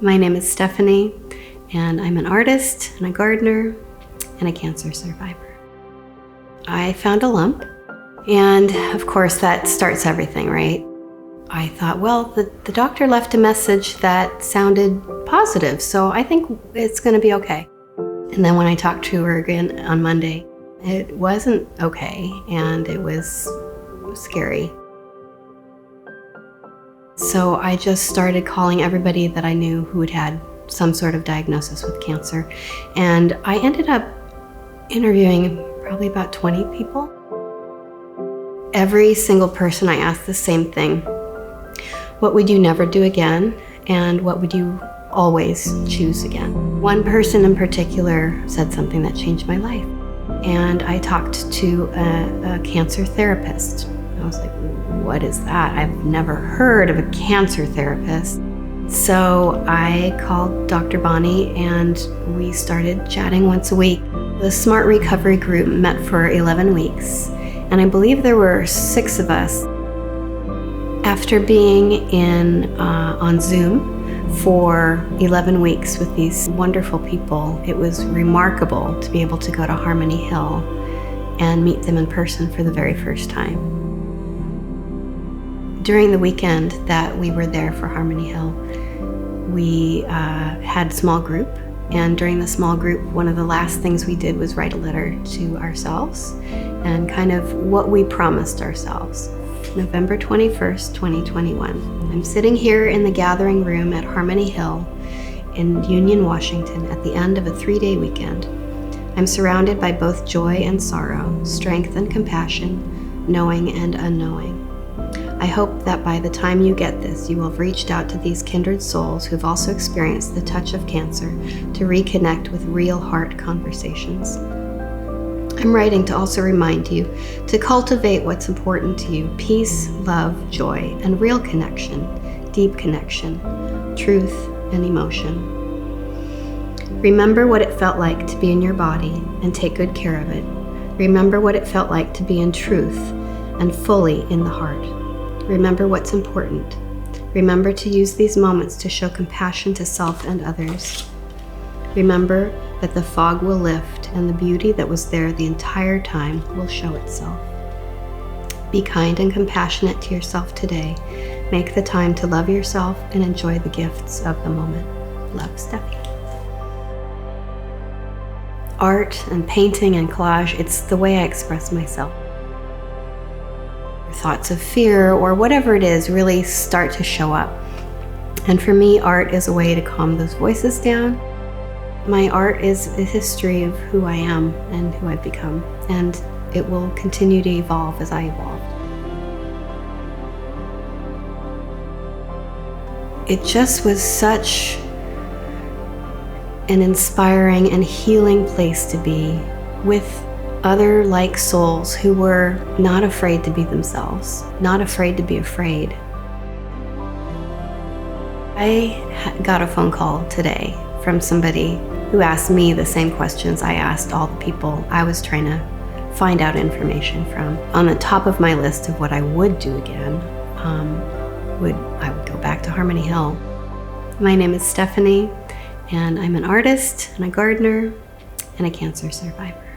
My name is Steffanie, and I'm an artist and a gardener and a cancer survivor. I found a lump, and of course that starts everything, right? I thought, well, the doctor left a message that sounded positive, so I think it's going to be okay. And then when I talked to her again on Monday, it wasn't okay, and it was scary. So I just started calling everybody that I knew who had some sort of diagnosis with cancer. And I ended up interviewing probably about 20 people. Every single person I asked the same thing. What would you never do again? And what would you always choose again? One person in particular said something that changed my life. And I talked to a cancer therapist. I was like, what is that? I've never heard of a cancer therapist. So I called Dr. Bonnie and we started chatting once a week. The Smart Recovery group met for 11 weeks, and I believe there were 6 of us. After being on Zoom for 11 weeks with these wonderful people, it was remarkable to be able to go to Harmony Hill and meet them in person for the very first time. During the weekend that we were there for Harmony Hill, we had a small group, and during the small group, one of the last things we did was write a letter to ourselves and kind of what we promised ourselves. November 21st, 2021. I'm sitting here in the gathering room at Harmony Hill in Union, Washington at the end of a 3-day weekend. I'm surrounded by both joy and sorrow, strength and compassion, knowing and unknowing. I hope that by the time you get this, you will have reached out to these kindred souls who've also experienced the touch of cancer to reconnect with real heart conversations. I'm writing to also remind you to cultivate what's important to you: peace, love, joy, and real connection, deep connection, truth, and emotion. Remember what it felt like to be in your body and take good care of it. Remember what it felt like to be in truth and fully in the heart. Remember what's important. Remember to use these moments to show compassion to self and others. Remember that the fog will lift and the beauty that was there the entire time will show itself. Be kind and compassionate to yourself today. Make the time to love yourself and enjoy the gifts of the moment. Love, Steffanie. Art and painting and collage, it's the way I express myself. Thoughts of fear or whatever it is really start to show up. And for me, art is a way to calm those voices down. My art is a history of who I am and who I've become, and it will continue to evolve as I evolve. It just was such an inspiring and healing place to be with other like souls who were not afraid to be themselves, not afraid to be afraid. I got a phone call today from somebody who asked me the same questions I asked all the people I was trying to find out information from. On the top of my list of what I would do again, I would go back to Harmony Hill. My name is Steffanie, and I'm an artist and a gardener and a cancer survivor.